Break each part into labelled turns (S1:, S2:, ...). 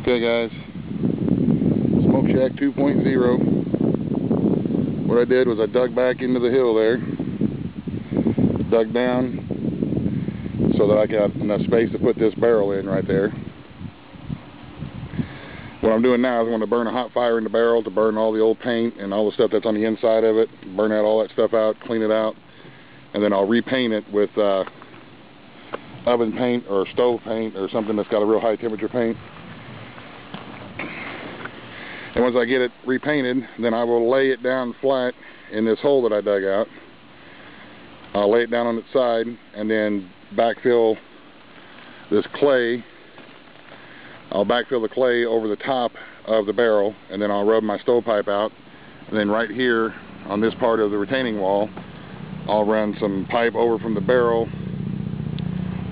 S1: Okay guys, Smoke Shack 2.0. What I did was I dug back into the hill there, dug down so that I got enough space to put this barrel in right there. What I'm doing now is I'm going to burn a hot fire in the barrel to burn all the old paint and all the stuff that's on the inside of it, burn out all that stuff out, clean it out, and then I'll repaint it with oven paint or stove paint or something that's got a real high temperature paint. And once I get it repainted, then I will lay it down flat in this hole that I dug out. I'll lay it down on its side and then backfill this clay. I'll backfill the clay over the top of the barrel, and then I'll rub my stovepipe out. And then right here on this part of the retaining wall, I'll run some pipe over from the barrel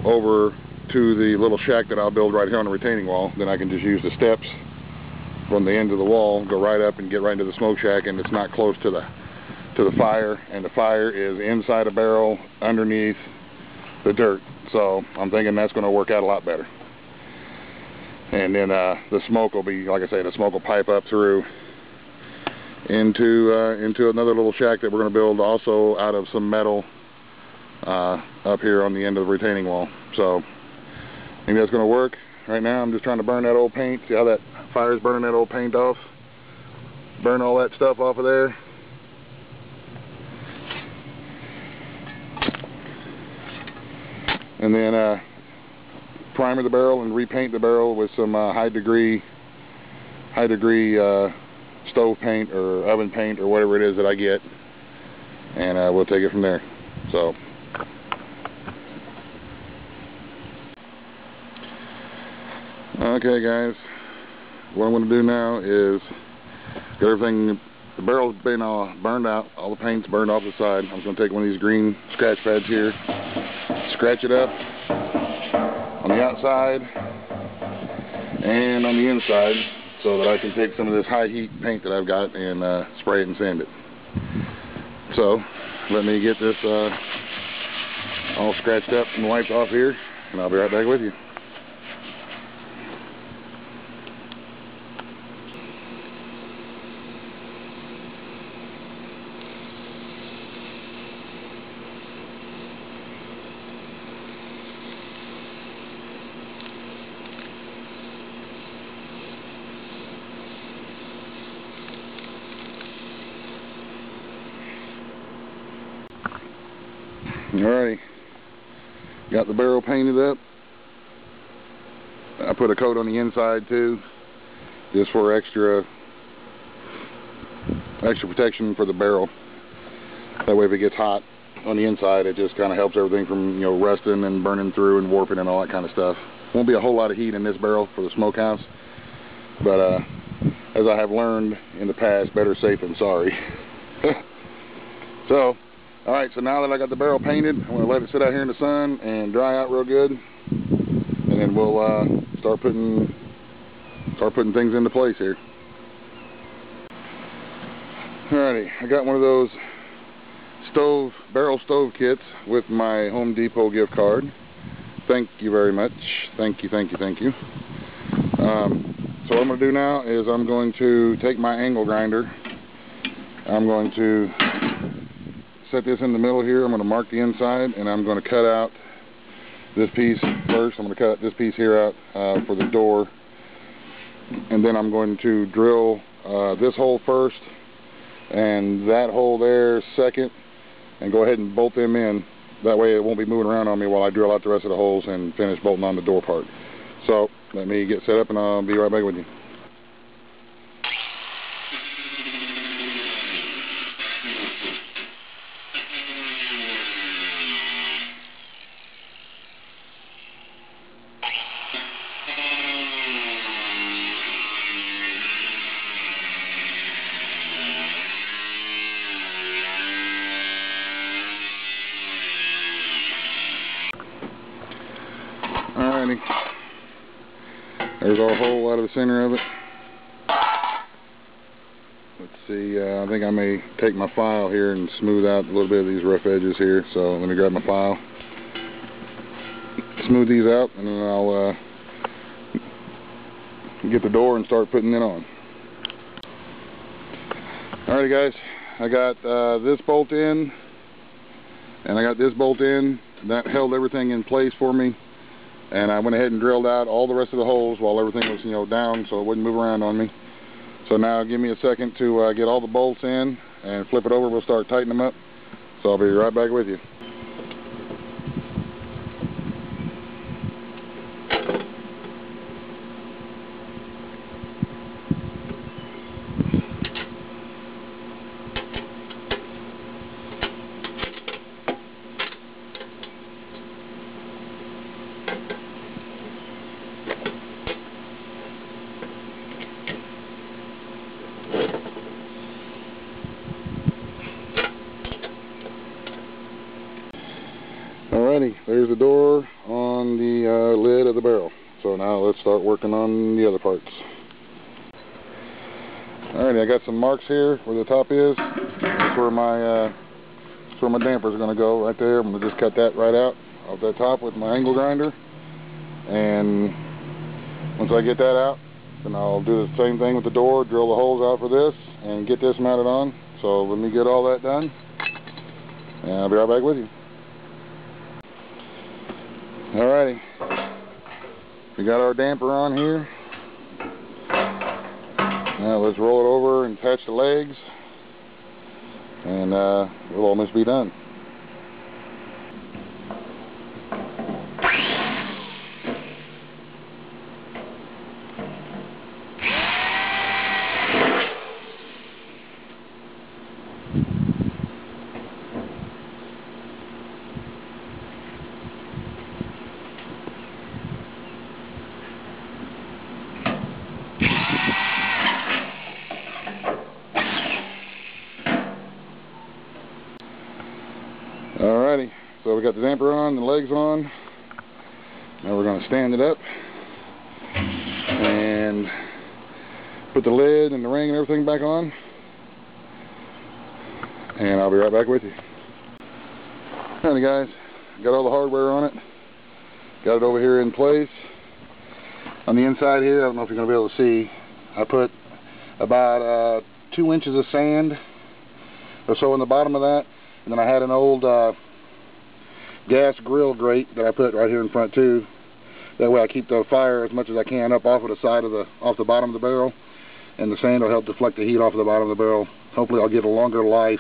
S1: over to the little shack that I'll build right here on the retaining wall. Then I can just use the steps from the end of the wall, go right up and get right into the smoke shack, and it's not close to the fire, and the fire is inside a barrel underneath the dirt. So I'm thinking that's going to work out a lot better. And then the smoke will be, like I say, the smoke will pipe up through into another little shack that we're going to build also out of some metal up here on the end of the retaining wall. So I think that's going to work. Right now I'm just trying to burn that old paint. See how that fire's burning that old paint off? Burn all that stuff off of there. And then primer the barrel and repaint the barrel with some high degree stove paint or oven paint or whatever it is that I get, and we'll take it from there. So okay guys, what I'm going to do now is get everything, the barrel's been burned out, all the paint's burned off the side. I'm just going to take one of these green scratch pads here, scratch it up on the outside and on the inside so that I can take some of this high heat paint that I've got and spray it and sand it. So let me get this all scratched up and wiped off here, and I'll be right back with you. Alrighty, got the barrel painted up. I put a coat on the inside too, just for extra protection for the barrel. That way if it gets hot on the inside, it just kind of helps everything from, you know, rusting and burning through and warping and all that kind of stuff. Won't be a whole lot of heat in this barrel for the smokehouse, but as I have learned in the past, better safe than sorry. So alright, so now that I got the barrel painted, I'm going to let it sit out here in the sun and dry out real good, and then we'll start putting things into place here. Alrighty, I got one of those barrel stove kits with my Home Depot gift card. Thank you very much. Thank you, thank you, thank you. So what I'm going to do now is I'm going to take my angle grinder. I'm going to set this in the middle here. I'm going to mark the inside, and I'm going to cut out this piece first. I'm going to cut this piece here out for the door, and then I'm going to drill this hole first and that hole there second, and go ahead and bolt them in. That way it won't be moving around on me while I drill out the rest of the holes and finish bolting on the door part. So let me get set up and I'll be right back with you. Alrighty, there's our hole out of the center of it. Let's see, I think I may take my file here and smooth out a little bit of these rough edges here. So let me grab my file, smooth these out, and then I'll get the door and start putting it on. Alrighty guys, I got this bolt in and I got this bolt in. That held everything in place for me, and I went ahead and drilled out all the rest of the holes while everything was, you know, down so it wouldn't move around on me. So now give me a second to get all the bolts in and flip it over. We'll start tightening them up. So I'll be right back with you. Alrighty, there's the door on the lid of the barrel. So now let's start working on the other parts. Alrighty, I got some marks here where the top is. That's where my damper is going to go right there. I'm going to just cut that right out of that top with my angle grinder. And once I get that out, then I'll do the same thing with the door, drill the holes out for this, and get this mounted on. So let me get all that done, and I'll be right back with you. Alrighty, we got our damper on here. Now let's roll it over and attach the legs, and we'll almost be done. Alrighty, so we got the damper on, the legs on. Now we're going to stand it up and put the lid and the ring and everything back on, and I'll be right back with you. Alrighty guys, got all the hardware on it, got it over here in place. On the inside here, I don't know if you're going to be able to see, I put about 2 inches of sand or so in the bottom of that. And then I had an old gas grill grate that I put right here in front too. That way I keep the fire as much as I can up off of the side of off the bottom of the barrel, and the sand will help deflect the heat off of the bottom of the barrel. Hopefully I'll get a longer life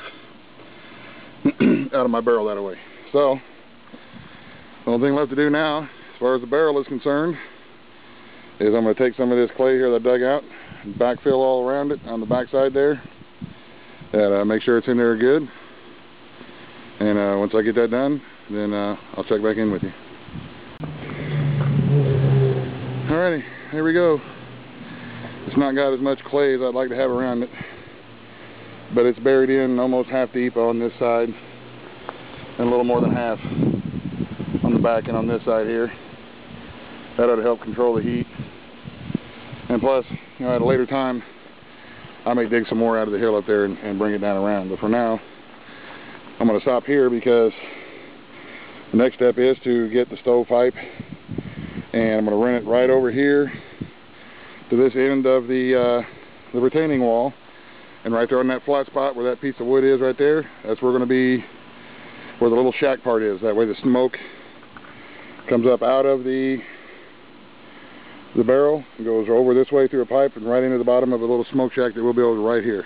S1: out of my barrel that way. So the only thing left to do now, as far as the barrel is concerned, is I'm going to take some of this clay here that I dug out and backfill all around it on the back side there. That make sure it's in there good. And once I get that done, then I'll check back in with you. Alrighty, here we go. It's not got as much clay as I'd like to have around it, but it's buried in almost half deep on this side, and a little more than half on the back and on this side here. That ought to help control the heat. And plus, you know, at a later time, I may dig some more out of the hill up there and bring it down around. But for now, I'm going to stop here because the next step is to get the stovepipe, and I'm going to run it right over here to this end of the retaining wall, and right there on that flat spot where that piece of wood is right there, that's where we're going to be, where the little shack part is. That way the smoke comes up out of the barrel and goes over this way through a pipe and right into the bottom of a little smoke shack that we'll build right here.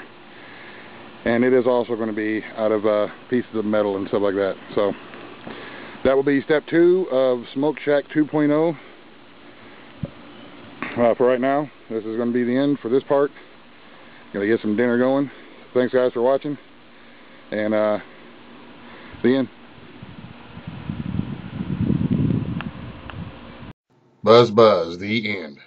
S1: And it is also going to be out of pieces of metal and stuff like that. So that will be step 2 of Smoke Shack 2.0. For right now, this is going to be the end for this part. Gonna get some dinner going. Thanks guys for watching, and the end. Buzz, the end.